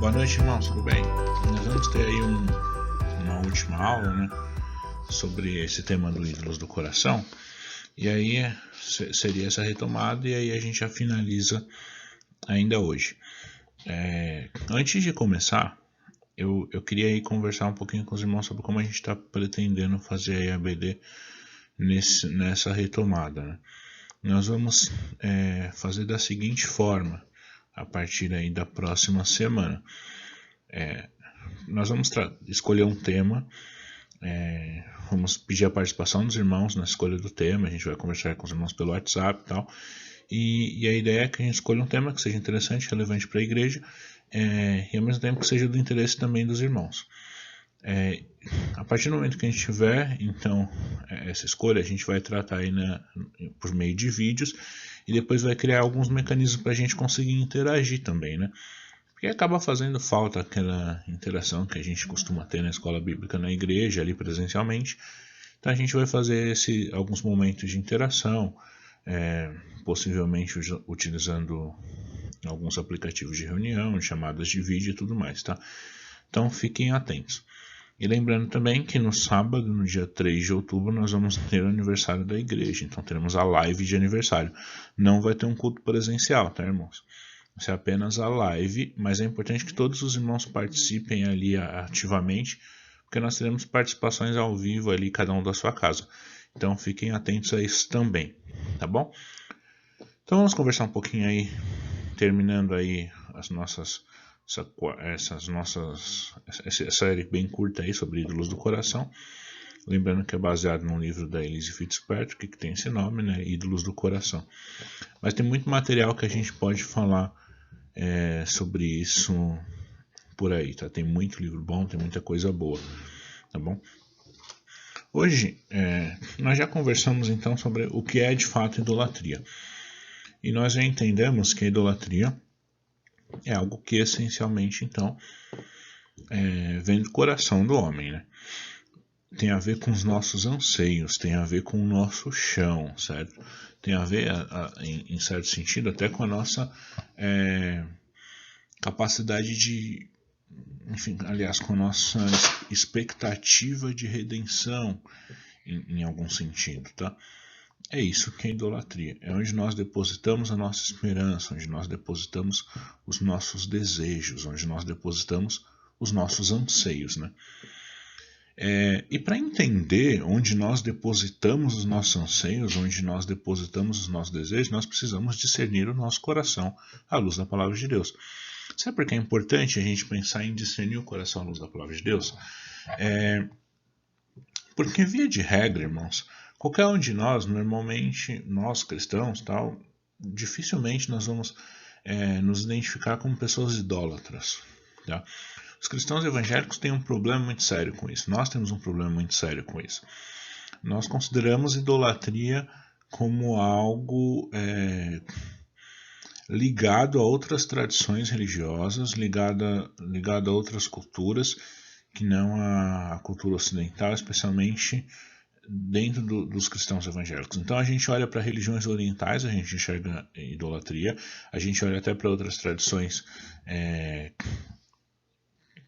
Boa noite, irmãos, tudo bem? Nós vamos ter aí uma última aula, né, sobre esse tema do ídolos do coração. E aí seria essa retomada, e aí a gente já finaliza ainda hoje. Antes de começar, eu queria aí conversar um pouquinho com os irmãos sobre como a gente está pretendendo fazer aí a BD nessa retomada, né? Nós vamos fazer da seguinte forma, a partir aí da próxima semana. Nós vamos escolher um tema, vamos pedir a participação dos irmãos na escolha do tema, a gente vai conversar com os irmãos pelo WhatsApp e tal, e a ideia é que a gente escolha um tema que seja interessante, relevante para a igreja, e ao mesmo tempo que seja do interesse também dos irmãos. A partir do momento que a gente tiver, então, essa escolha, a gente vai tratar aí por meio de vídeos, e depois vai criar alguns mecanismos para a gente conseguir interagir também, né? Porque acaba fazendo falta aquela interação que a gente costuma ter na escola bíblica, na igreja, ali presencialmente. Então a gente vai fazer alguns momentos de interação, possivelmente utilizando alguns aplicativos de reunião, chamadas de vídeo e tudo mais, tá? Então fiquem atentos. E lembrando também que no sábado, no dia 3 de outubro, nós vamos ter o aniversário da igreja. Então teremos a live de aniversário. Não vai ter um culto presencial, tá, irmãos? Vai ser apenas a live, mas é importante que todos os irmãos participem ali ativamente, porque nós teremos participações ao vivo ali, cada um da sua casa. Então fiquem atentos a isso também, tá bom? Então vamos conversar um pouquinho aí, terminando aí essa série bem curta aí sobre ídolos do coração. Lembrando que é baseado num livro da Elyse Fitzpatrick, que tem esse nome, né? Ídolos do Coração. Mas tem muito material que a gente pode falar sobre isso por aí, tá? Tem muito livro bom, tem muita coisa boa, tá bom? Hoje, nós já conversamos então sobre o que é de fato idolatria. E nós já entendemos que a idolatria é algo que essencialmente, então, vem do coração do homem, né? Tem a ver com os nossos anseios, tem a ver com o nosso chão, certo? Tem a ver, em certo sentido, até com a nossa capacidade de, enfim, aliás, com a nossa expectativa de redenção, em algum sentido, tá? É isso que é idolatria, é onde nós depositamos a nossa esperança, onde nós depositamos os nossos desejos, onde nós depositamos os nossos anseios, né? E para entender onde nós depositamos os nossos anseios, onde nós depositamos os nossos desejos, nós precisamos discernir o nosso coração à luz da palavra de Deus. Sabe por que é importante a gente pensar em discernir o coração à luz da palavra de Deus? Porque, via de regra, irmãos, qualquer um de nós, normalmente, nós cristãos, tal, dificilmente nós vamos nos identificar como pessoas idólatras, tá? Os cristãos evangélicos têm um problema muito sério com isso. Nós temos um problema muito sério com isso. Nós consideramos idolatria como algo ligado a outras tradições religiosas, ligado a outras culturas, que não a cultura ocidental, especialmente dentro dos cristãos evangélicos. Então a gente olha para religiões orientais, a gente enxerga idolatria, a gente olha até para outras tradições,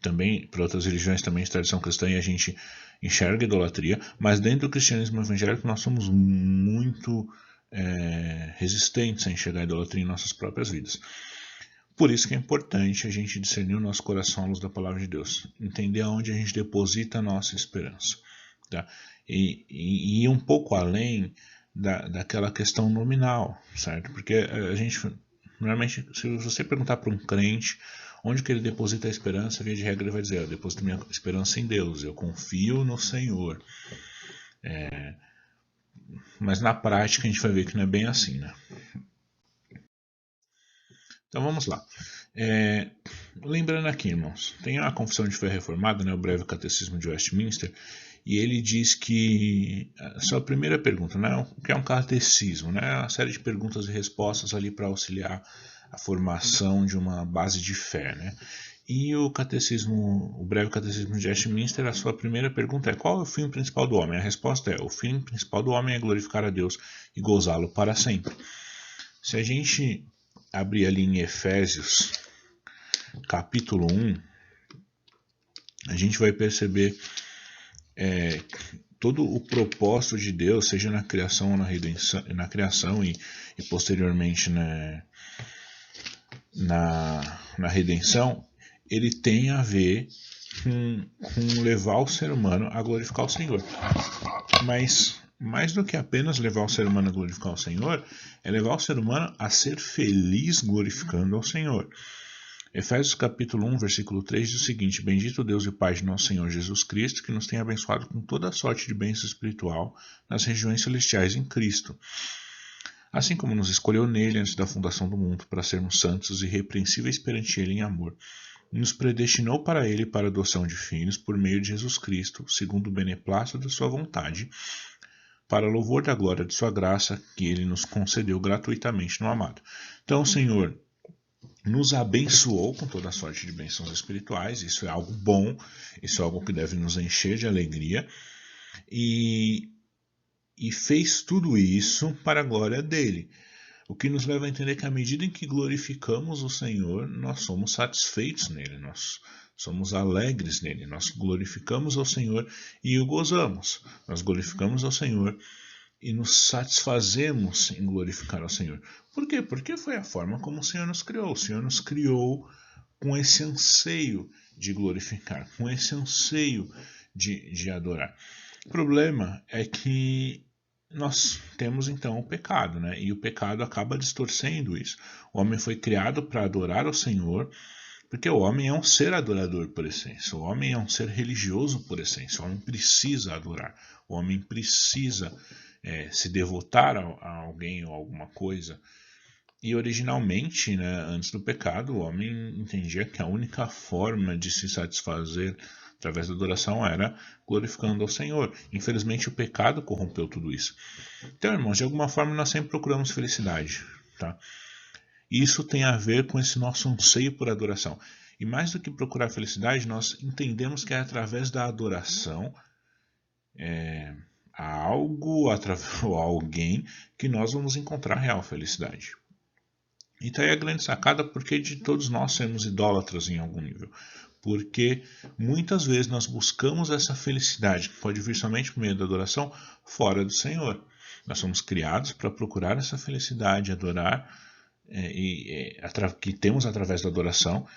também para outras religiões também de tradição cristã, e a gente enxerga idolatria, mas dentro do cristianismo evangélico nós somos muito resistentes a enxergar a idolatria em nossas próprias vidas. Por isso que é importante a gente discernir o nosso coração à luz da palavra de Deus, entender aonde a gente deposita a nossa esperança, tá? E ir um pouco além daquela questão nominal, certo? Porque a gente, normalmente, se você perguntar para um crente onde que ele deposita a esperança, via de regra ele vai dizer: eu deposito minha esperança em Deus, eu confio no Senhor. Mas na prática a gente vai ver que não é bem assim, né? Então vamos lá. Lembrando aqui, irmãos, tem a Confissão de Fé Reformada, né, o Breve Catecismo de Westminster, e ele diz que a sua primeira pergunta, né, o que é um catecismo, né, uma série de perguntas e respostas ali para auxiliar a formação de uma base de fé, né? E o Breve Catecismo de Westminster, a sua primeira pergunta é: qual é o fim principal do homem? A resposta é: o fim principal do homem é glorificar a Deus e gozá-lo para sempre. Se a gente abrir ali em Efésios, capítulo 1, a gente vai perceber todo o propósito de Deus, seja na criação ou na criação e posteriormente na redenção, ele tem a ver com levar o ser humano a glorificar o Senhor. Mas mais do que apenas levar o ser humano a glorificar o Senhor, é levar o ser humano a ser feliz glorificando ao Senhor. Efésios capítulo 1, versículo 3 diz o seguinte: Bendito Deus e Pai de nosso Senhor Jesus Cristo, que nos tem abençoado com toda a sorte de bênção espiritual nas regiões celestiais em Cristo. Assim como nos escolheu nele antes da fundação do mundo, para sermos santos e irrepreensíveis perante ele em amor, e nos predestinou para ele para a adoção de filhos por meio de Jesus Cristo, segundo o beneplácito da sua vontade, para louvor da glória de sua graça, que ele nos concedeu gratuitamente no amado. Então, o Senhor nos abençoou com toda a sorte de bênçãos espirituais. Isso é algo bom, isso é algo que deve nos encher de alegria, e fez tudo isso para a glória dele. O que nos leva a entender que à medida em que glorificamos o Senhor, nós somos satisfeitos nele, nós somos alegres nele, nós glorificamos ao Senhor e o gozamos. Nós glorificamos ao Senhor e nos satisfazemos em glorificar ao Senhor. Por quê? Porque foi a forma como o Senhor nos criou. O Senhor nos criou com esse anseio de glorificar, com esse anseio de adorar. O problema é que nós temos então o pecado, né? E o pecado acaba distorcendo isso. O homem foi criado para adorar ao Senhor, porque o homem é um ser adorador por essência. O homem é um ser religioso por essência. O homem precisa adorar. O homem precisa se devotar a alguém ou alguma coisa. E originalmente, né, antes do pecado, o homem entendia que a única forma de se satisfazer através da adoração era glorificando ao Senhor. Infelizmente o pecado corrompeu tudo isso. Então, irmãos, de alguma forma nós sempre procuramos felicidade, tá? E isso tem a ver com esse nosso anseio por adoração. E mais do que procurar felicidade, nós entendemos que é através da adoração a algo ou a alguém que nós vamos encontrar real felicidade. E tá aí a grande sacada, porque de todos nós sermos idólatras em algum nível. Porque muitas vezes nós buscamos essa felicidade, que pode vir somente por meio da adoração, fora do Senhor. Nós somos criados para procurar essa felicidade, adorar, que temos através da adoração.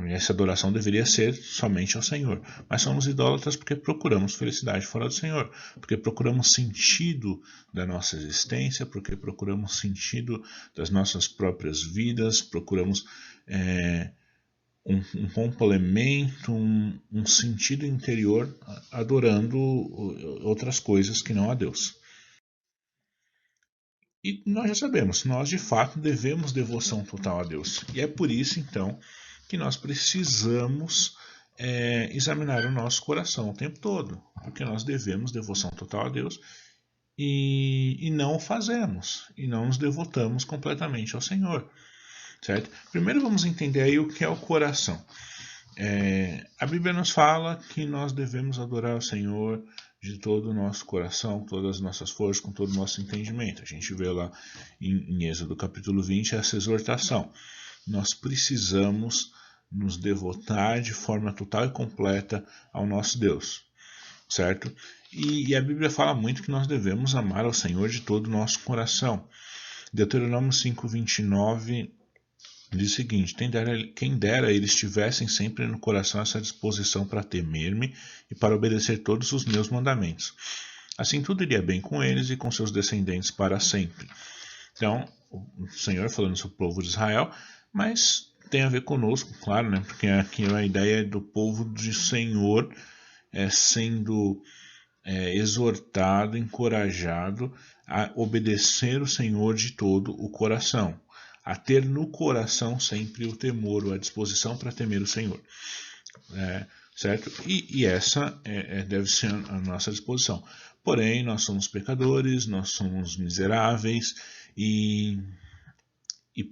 Essa adoração deveria ser somente ao Senhor. Mas somos idólatras porque procuramos felicidade fora do Senhor. Porque procuramos sentido da nossa existência, porque procuramos sentido das nossas próprias vidas, procuramos um complemento, um sentido interior adorando outras coisas que não a Deus. E nós já sabemos, nós de fato devemos devoção total a Deus. E é por isso, então, que nós precisamos examinar o nosso coração o tempo todo. Porque nós devemos devoção total a Deus e não o fazemos. E não nos devotamos completamente ao Senhor. Certo? Primeiro vamos entender aí o que é o coração. A Bíblia nos fala que nós devemos adorar o Senhor de todo o nosso coração, com todas as nossas forças, com todo o nosso entendimento. A gente vê lá em Êxodo capítulo 20 essa exortação. Nós precisamos nos devotar de forma total e completa ao nosso Deus, certo? E a Bíblia fala muito que nós devemos amar ao Senhor de todo o nosso coração. Deuteronômio 5:29 diz o seguinte: quem dera eles tivessem sempre no coração essa disposição para temer-me e para obedecer todos os meus mandamentos. Assim tudo iria bem com eles e com seus descendentes para sempre. Então, o Senhor falando sobre o povo de Israel, mas tem a ver conosco, claro, né? Porque aqui a ideia é do povo do Senhor sendo exortado, encorajado a obedecer o Senhor de todo o coração, a ter no coração sempre o temor, ou a disposição para temer o Senhor. Certo? E essa deve ser a nossa disposição. Porém, nós somos pecadores, nós somos miseráveis e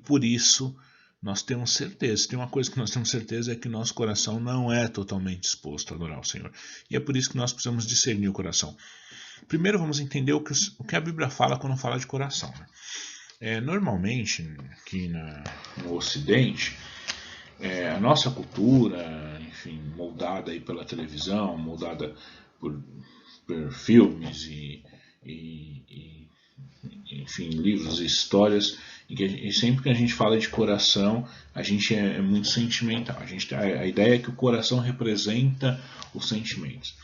por isso nós temos certeza. Tem uma coisa que nós temos certeza, é que nosso coração não é totalmente disposto a adorar o Senhor. E é por isso que nós precisamos discernir o coração. Primeiro vamos entender o que a Bíblia fala quando fala de coração. Né? Normalmente, aqui no Ocidente, a nossa cultura, enfim, moldada aí pela televisão, moldada por filmes enfim, livros e histórias, e sempre que a gente fala de coração, a gente é muito sentimental. A ideia é que o coração representa os sentimentos.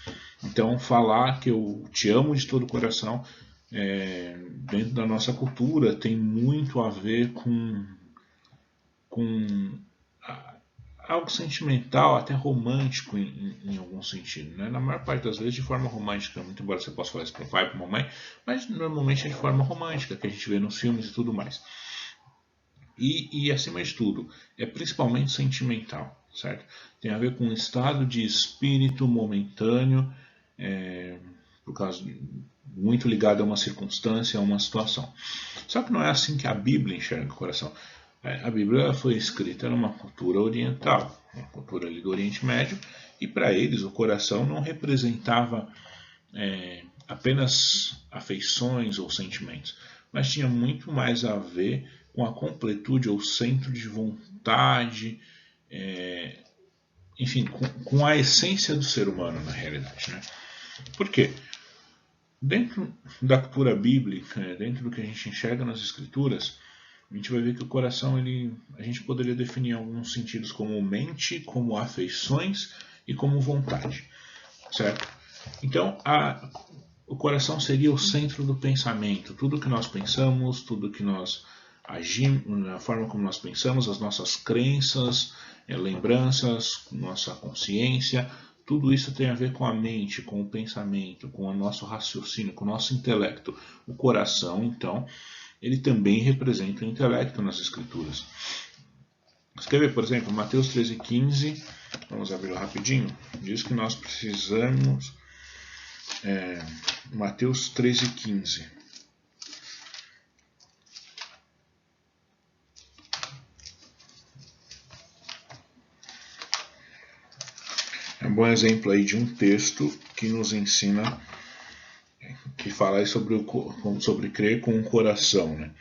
Então, falar que eu te amo de todo o coração, dentro da nossa cultura, tem muito a ver com algo sentimental, até romântico em algum sentido, né? Na maior parte das vezes de forma romântica, muito embora você possa falar isso para o pai, para a mamãe, mas normalmente é de forma romântica, que a gente vê nos filmes e tudo mais. E acima de tudo, é principalmente sentimental, certo? Tem a ver com um estado de espírito momentâneo, por causa muito ligado a uma circunstância, a uma situação. Só que não é assim que a Bíblia enxerga o coração. A Bíblia foi escrita numa cultura oriental, uma cultura ali do Oriente Médio, e para eles o coração não representava apenas afeições ou sentimentos, mas tinha muito mais a ver com a completude ou centro de vontade, enfim, com a essência do ser humano na realidade. Né? Por quê? Dentro da cultura bíblica, dentro do que a gente enxerga nas escrituras, a gente vai ver que o coração, a gente poderia definir alguns sentidos como mente, como afeições e como vontade, certo? Então, o coração seria o centro do pensamento. Tudo que nós pensamos, tudo que nós agimos, a forma como nós pensamos, as nossas crenças, lembranças, nossa consciência, tudo isso tem a ver com a mente, com o pensamento, com o nosso raciocínio, com o nosso intelecto. O coração, então, ele também representa o intelecto nas escrituras. Você quer ver, por exemplo, Mateus 13,15, vamos abrir rapidinho, diz que nós precisamos, Mateus 13,15. É um bom exemplo aí de um texto que nos ensina, que fala sobre crer com o coração, né?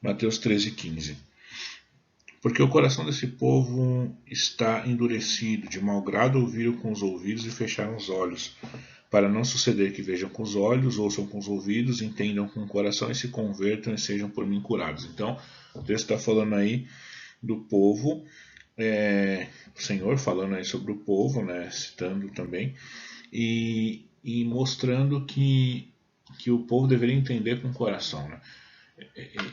Mateus 13,15. Porque o coração desse povo está endurecido, de mau grado ouviram com os ouvidos e fecharam os olhos, para não suceder que vejam com os olhos, ouçam com os ouvidos, entendam com o coração e se convertam e sejam por mim curados. Então, o texto está falando aí do povo, o Senhor falando aí sobre o povo, né, citando também, e mostrando que o povo deveria entender com o coração, né?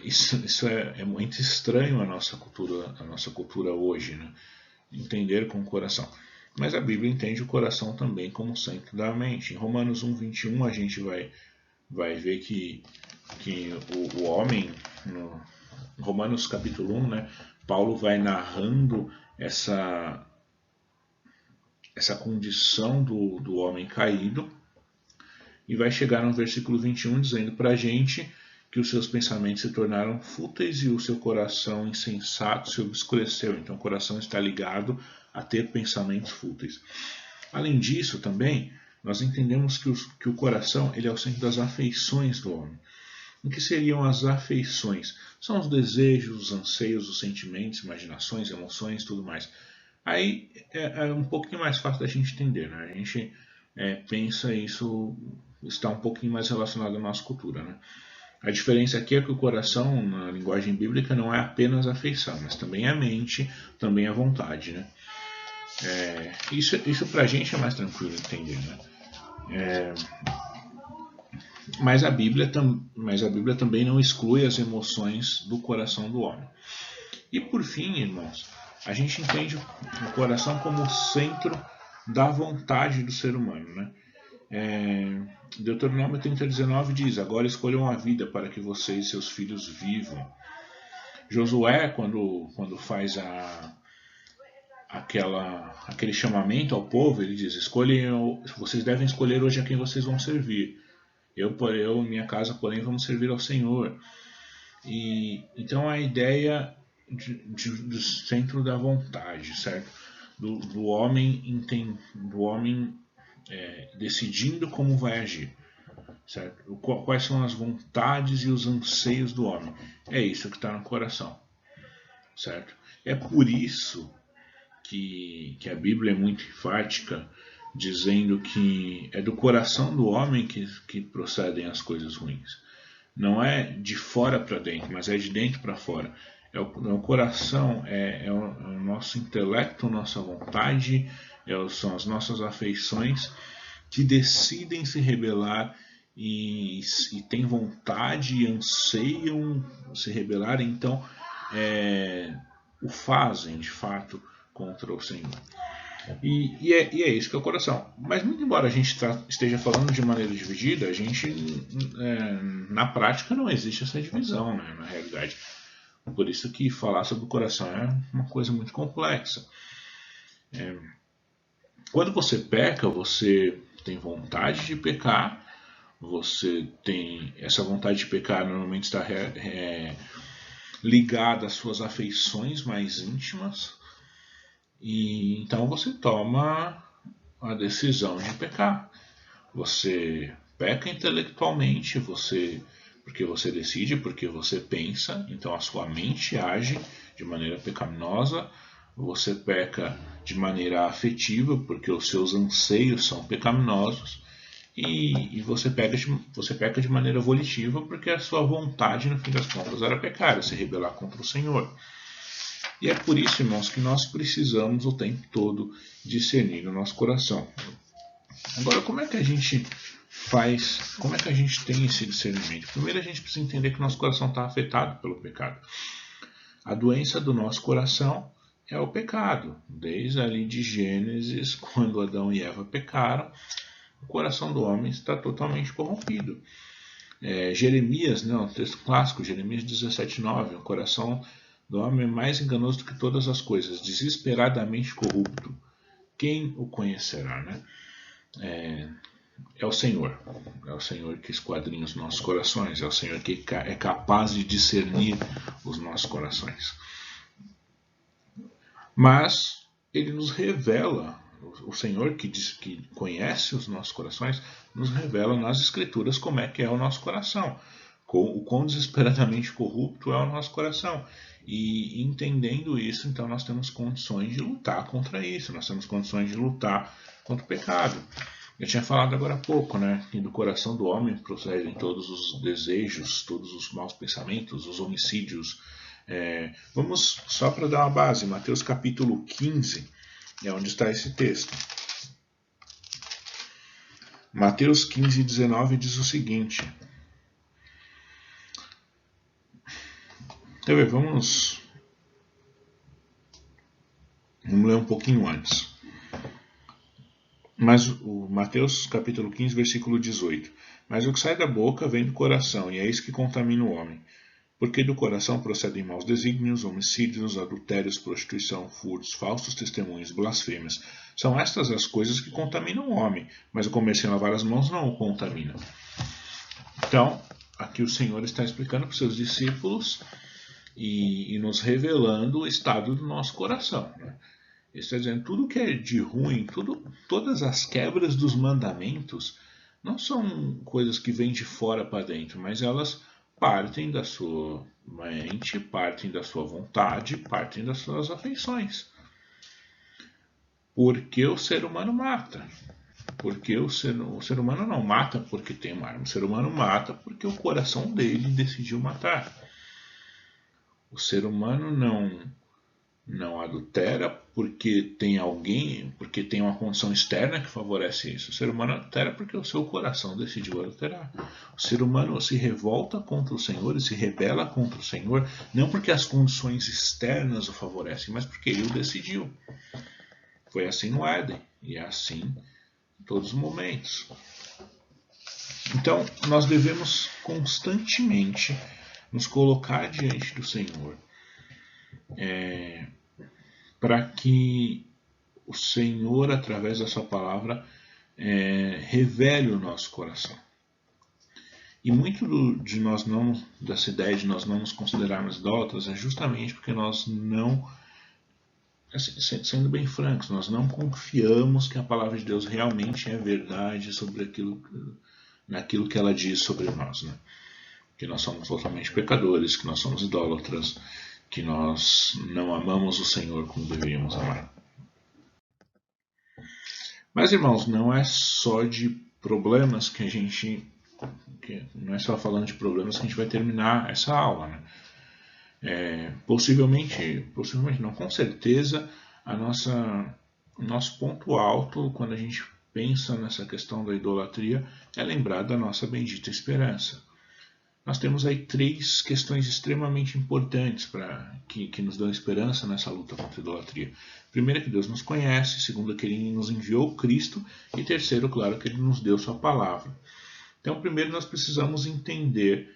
Isso é muito estranho à nossa cultura hoje, né? Entender com o coração. Mas a Bíblia entende o coração também como centro da mente. Em Romanos 1,21 a gente vai ver que o homem, no Romanos capítulo 1, né, Paulo vai narrando essa condição do homem caído, e vai chegar no versículo 21 dizendo para a gente que os seus pensamentos se tornaram fúteis e o seu coração insensato se obscureceu. Então o coração está ligado a ter pensamentos fúteis. Além disso também, nós entendemos que o coração ele é o centro das afeições do homem. O que seriam as afeições? São os desejos, os anseios, os sentimentos, imaginações, emoções, tudo mais. Aí é um pouquinho mais fácil da gente entender, né? A gente pensa isso está um pouquinho mais relacionado à nossa cultura, né? A diferença aqui é que o coração, na linguagem bíblica, não é apenas a afeição, mas também a mente, também a vontade, né? Isso pra gente é mais tranquilo de entender, né? Mas a Bíblia também não exclui as emoções do coração do homem. E por fim, irmãos, a gente entende o coração como o centro da vontade do ser humano, né? Deuteronômio 30,19 diz: agora escolham a vida para que vocês e seus filhos vivam. Josué, quando faz aquele chamamento ao povo, ele diz: vocês devem escolher hoje a quem vocês vão servir. Eu e minha casa, porém, vamos servir ao Senhor. Então a ideia do centro da vontade, certo? Do homem decidindo como vai agir, certo? Quais são as vontades e os anseios do homem? É isso que está no coração, certo? É por isso que a Bíblia é muito enfática, dizendo que é do coração do homem que procedem as coisas ruins. Não é de fora para dentro, mas é de dentro para fora. É o coração, é o nosso intelecto, nossa vontade, são as nossas afeições que decidem se rebelar e têm vontade e anseiam se rebelar, então o fazem de fato contra o Senhor. E é isso que é o coração. Mas muito embora a gente esteja falando de maneira dividida, a gente na prática não existe essa divisão, né, na realidade. Por isso que falar sobre o coração é uma coisa muito complexa. Quando você peca, você tem vontade de pecar, você tem essa vontade de pecar normalmente está ligada às suas afeições mais íntimas, e então você toma a decisão de pecar. Você peca intelectualmente, porque você decide, porque você pensa, então a sua mente age de maneira pecaminosa. Você peca de maneira afetiva, porque os seus anseios são pecaminosos. E você peca de maneira volitiva, porque a sua vontade, no fim das contas, era pecar, se rebelar contra o Senhor. E é por isso, irmãos, que nós precisamos o tempo todo discernir o nosso coração. Agora, como é que a gente faz, como é que a gente tem esse discernimento? Primeiro, a gente precisa entender que nosso coração está afetado pelo pecado. A doença do nosso coração é o pecado. Desde ali de Gênesis, quando Adão e Eva pecaram, o coração do homem está totalmente corrompido. Jeremias, um texto clássico, Jeremias 17:9, o coração do homem é mais enganoso do que todas as coisas, desesperadamente corrupto. Quem o conhecerá, né? É o Senhor que esquadrinha os nossos corações, é o Senhor que é capaz de discernir os nossos corações. Mas Ele nos revela, o Senhor que diz que conhece os nossos corações, nos revela nas Escrituras como é que é o nosso coração, o quão desesperadamente corrupto é o nosso coração. E entendendo isso, então nós temos condições de lutar contra isso, nós temos condições de lutar contra o pecado. Eu tinha falado agora há pouco, né, que do coração do homem procedem todos os desejos, todos os maus pensamentos, os homicídios. Vamos só para dar uma base, Mateus capítulo 15, é onde está esse texto. Mateus 15:19 diz o seguinte. Vamos ler um pouquinho antes. Mas o Mateus capítulo 15, versículo 18. Mas o que sai da boca vem do coração, e é isso que contamina o homem. Porque do coração procedem maus desígnios, homicídios, adultérios, prostituição, furtos, falsos testemunhos, blasfêmias. São estas as coisas que contaminam o homem, mas o comer sem lavar as mãos não o contamina. Então, aqui o Senhor está explicando para os seus discípulos e nos revelando o estado do nosso coração. Ele está dizendo que tudo que é de ruim, todas as quebras dos mandamentos, não são coisas que vêm de fora para dentro, mas elas partem da sua mente, partem da sua vontade, partem das suas afeições. Porque o ser humano mata. Porque o ser humano não mata porque tem uma arma. O ser humano mata porque o coração dele decidiu matar. O ser humano não adultera porque tem alguém, porque tem uma condição externa que favorece isso. O ser humano adultera porque o seu coração decidiu adulterar. O ser humano se revolta contra o Senhor e se rebela contra o Senhor, não porque as condições externas o favorecem, mas porque ele o decidiu. Foi assim no Éden e é assim em todos os momentos. Então, nós devemos constantemente nos colocar diante do Senhor, para que o Senhor, através da sua palavra, revele o nosso coração. E muito de nós não, dessa ideia de nós não nos considerarmos idólatras, é justamente porque nós não, sendo bem francos, nós não confiamos que a palavra de Deus realmente é verdade sobre naquilo que ela diz sobre nós, né? Que nós somos totalmente pecadores, que nós somos idólatras, que nós não amamos o Senhor como deveríamos amar. Mas, irmãos, não é só de problemas que a gente... não é só falando de problemas que a gente vai terminar essa aula, né? Possivelmente não, com certeza, o nosso ponto alto quando a gente pensa nessa questão da idolatria é lembrar da nossa bendita esperança. Nós temos aí 3 questões extremamente importantes que nos dão esperança nessa luta contra a idolatria. Primeiro, que Deus nos conhece. Segundo, que Ele nos enviou Cristo. E terceiro, claro, que Ele nos deu Sua palavra. Então, primeiro nós precisamos entender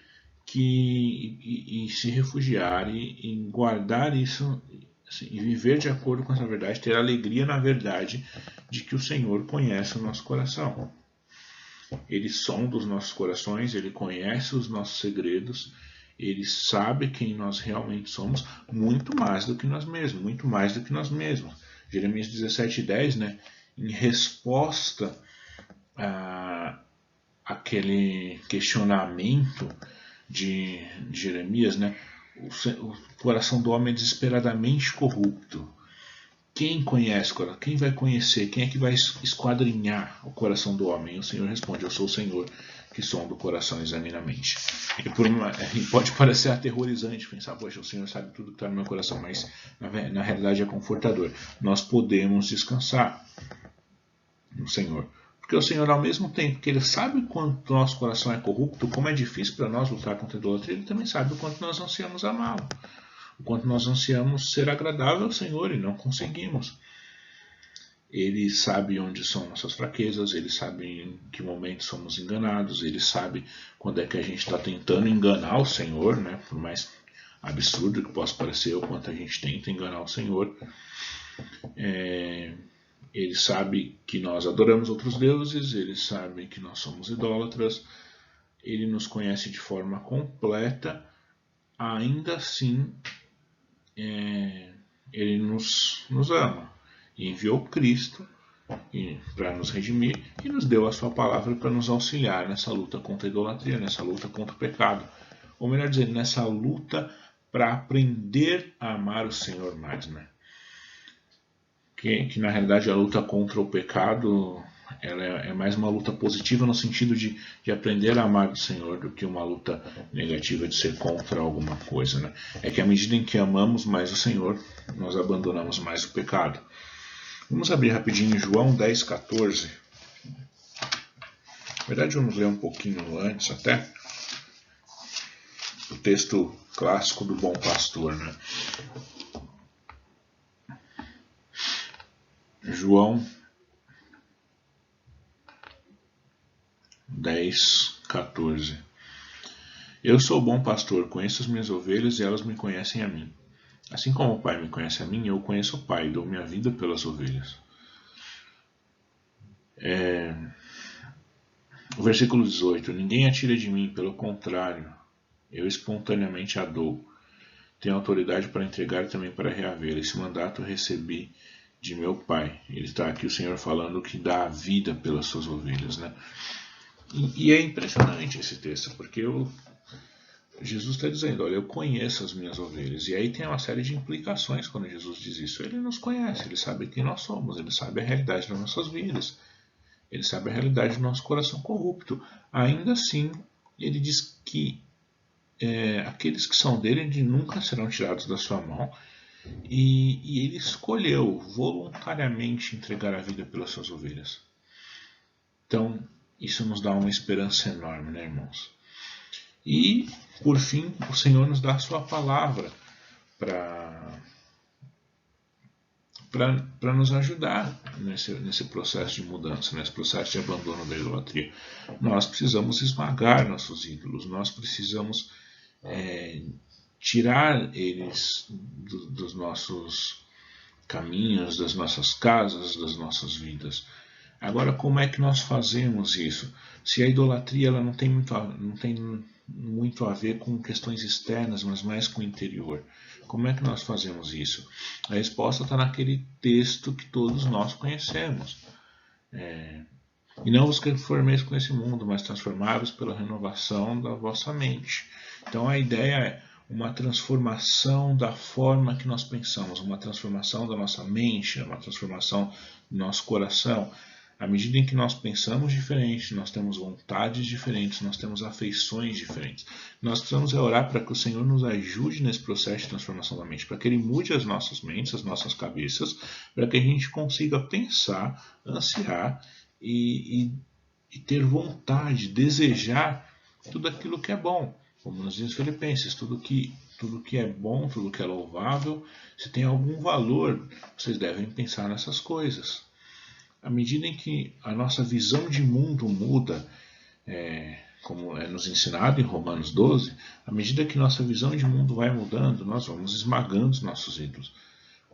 e se refugiar e guardar isso, assim, e viver de acordo com essa verdade, ter alegria na verdade de que o Senhor conhece o nosso coração. Ele sonda os nossos corações, Ele conhece os nossos segredos, Ele sabe quem nós realmente somos, muito mais do que nós mesmos, muito mais do que nós mesmos. Jeremias 17:10, né, em resposta àquele questionamento de Jeremias, né? O coração do homem é desesperadamente corrupto. Quem conhece? Quem vai conhecer? Quem é que vai esquadrinhar o coração do homem? E o Senhor responde: eu sou o Senhor que sonda o coração e examina a mente. E pode parecer aterrorizante pensar: poxa, o Senhor sabe tudo que está no meu coração, mas na realidade é confortador. Nós podemos descansar no Senhor. Porque o Senhor, ao mesmo tempo que Ele sabe o quanto nosso coração é corrupto, como é difícil para nós lutar contra a idolatria, Ele também sabe o quanto nós ansiamos amá-lo. O quanto nós ansiamos ser agradável ao Senhor e não conseguimos. Ele sabe onde são nossas fraquezas, Ele sabe em que momento somos enganados, Ele sabe quando é que a gente está tentando enganar o Senhor, né? Por mais absurdo que possa parecer o quanto a gente tenta enganar o Senhor. Ele sabe que nós adoramos outros deuses, Ele sabe que nós somos idólatras, Ele nos conhece de forma completa, ainda assim Ele nos ama e enviou Cristo para nos redimir e nos deu a sua palavra para nos auxiliar nessa luta contra a idolatria, nessa luta contra o pecado, ou melhor dizendo, nessa luta para aprender a amar o Senhor mais, né? Que na realidade a luta contra o pecado ela é mais uma luta positiva no sentido de aprender a amar o Senhor do que uma luta negativa de ser contra alguma coisa, né? É que à medida em que amamos mais o Senhor, nós abandonamos mais o pecado. Vamos abrir rapidinho em João 10:14. Na verdade, vamos ler um pouquinho antes até. O texto clássico do Bom Pastor, né? João 10:14. Eu sou o bom pastor, conheço as minhas ovelhas e elas me conhecem a mim. Assim como o Pai me conhece a mim, eu conheço o Pai e dou minha vida pelas ovelhas. O versículo 18. Ninguém a tira de mim, pelo contrário, eu espontaneamente a dou. Tenho autoridade para entregar e também para reaver. Esse mandato eu recebi de meu Pai. Ele está aqui o Senhor falando que dá a vida pelas suas ovelhas, né? E é impressionante esse texto, porque Jesus está dizendo, olha, eu conheço as minhas ovelhas. E aí tem uma série de implicações quando Jesus diz isso. Ele nos conhece, Ele sabe quem nós somos, Ele sabe a realidade das nossas vidas. Ele sabe a realidade do nosso coração corrupto. Ainda assim, Ele diz que aqueles que são dele nunca serão tirados da sua mão. E Ele escolheu voluntariamente entregar a vida pelas suas ovelhas. Então, isso nos dá uma esperança enorme, né, irmãos? E, por fim, o Senhor nos dá a sua palavra para nos ajudar nesse processo de mudança, nesse processo de abandono da idolatria. Nós precisamos esmagar nossos ídolos, nós precisamos tirar eles dos nossos caminhos, das nossas casas, das nossas vidas. Agora, como é que nós fazemos isso? Se a idolatria ela não tem muito a ver com questões externas, mas mais com o interior. Como é que nós fazemos isso? A resposta está naquele texto que todos nós conhecemos. E não vos conformeis com esse mundo, mas transformai-vos pela renovação da vossa mente. Então a ideia é uma transformação da forma que nós pensamos, uma transformação da nossa mente, uma transformação do nosso coração. À medida em que nós pensamos diferente, nós temos vontades diferentes, nós temos afeições diferentes. Nós precisamos orar para que o Senhor nos ajude nesse processo de transformação da mente, para que Ele mude as nossas mentes, as nossas cabeças, para que a gente consiga pensar, ansiar e ter vontade, desejar tudo aquilo que é bom. Como nos diz Filipenses, tudo que é bom, tudo que é louvável, se tem algum valor, vocês devem pensar nessas coisas. À medida em que a nossa visão de mundo muda, como é nos ensinado em Romanos 12, à medida que nossa visão de mundo vai mudando, nós vamos esmagando os nossos ídolos.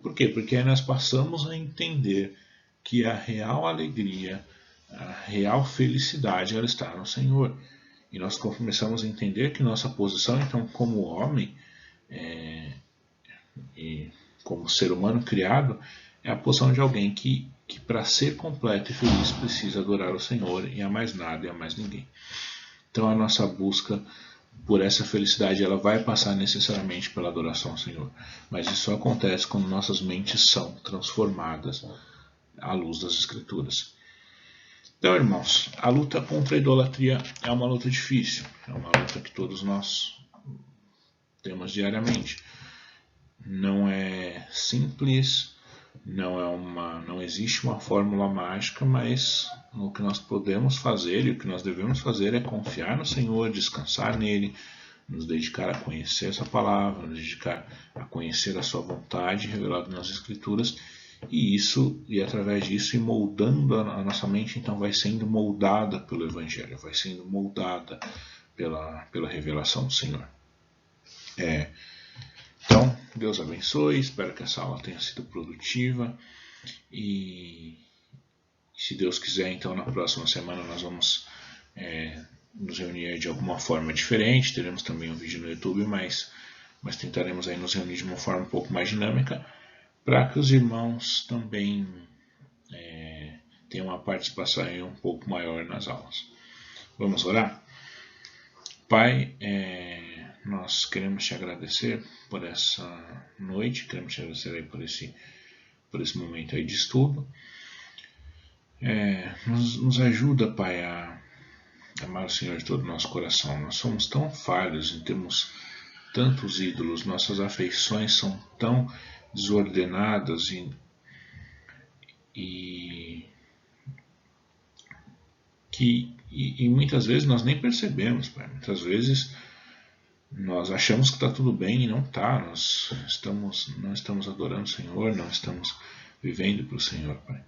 Por quê? Porque aí nós passamos a entender que a real alegria, a real felicidade, ela está no Senhor. E nós começamos a entender que nossa posição, então, como homem e como ser humano criado, é a posição de alguém que para ser completo e feliz precisa adorar o Senhor e a mais nada e a mais ninguém. Então a nossa busca por essa felicidade ela vai passar necessariamente pela adoração ao Senhor. Mas isso só acontece quando nossas mentes são transformadas à luz das Escrituras. Então, irmãos, a luta contra a idolatria é uma luta difícil. É uma luta que todos nós temos diariamente. Não é simples, não existe uma fórmula mágica, mas o que nós podemos fazer e o que nós devemos fazer é confiar no Senhor, descansar nele, nos dedicar a conhecer essa palavra, nos dedicar a conhecer a sua vontade revelada nas Escrituras, e através disso, ir moldando a nossa mente, então vai sendo moldada pelo Evangelho, vai sendo moldada pela revelação do Senhor. Então, Deus abençoe, espero que essa aula tenha sido produtiva e se Deus quiser, então na próxima semana nós vamos nos reunir de alguma forma diferente, teremos também um vídeo no YouTube, mas tentaremos aí nos reunir de uma forma um pouco mais dinâmica, para que os irmãos também tenham uma participação aí um pouco maior nas aulas. Vamos orar? Pai, nós queremos te agradecer por essa noite, queremos te agradecer aí por esse momento aí de estudo. Nos ajuda, Pai, a amar o Senhor de todo o nosso coração. Nós somos tão falhos e temos tantos ídolos, nossas afeições são tão desordenadas e muitas vezes nós nem percebemos, Pai. Muitas vezes nós achamos que está tudo bem e não está. Nós não estamos adorando o Senhor, não estamos vivendo para o Senhor, Pai.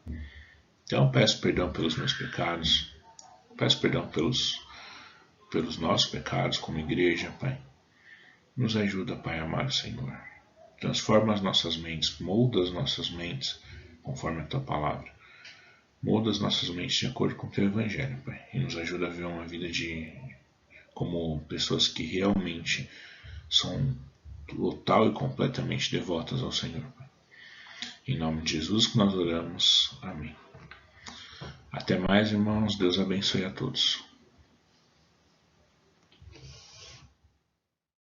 Então peço perdão pelos meus pecados, peço perdão pelos nossos pecados como igreja, Pai. Nos ajuda, Pai, a amar o Senhor. Transforma as nossas mentes, molda as nossas mentes conforme a Tua palavra. Molda as nossas mentes de acordo com o Teu Evangelho, Pai. E nos ajuda a viver uma vida como pessoas que realmente são total e completamente devotas ao Senhor, Pai. Em nome de Jesus que nós oramos. Amém. Até mais, irmãos. Deus abençoe a todos.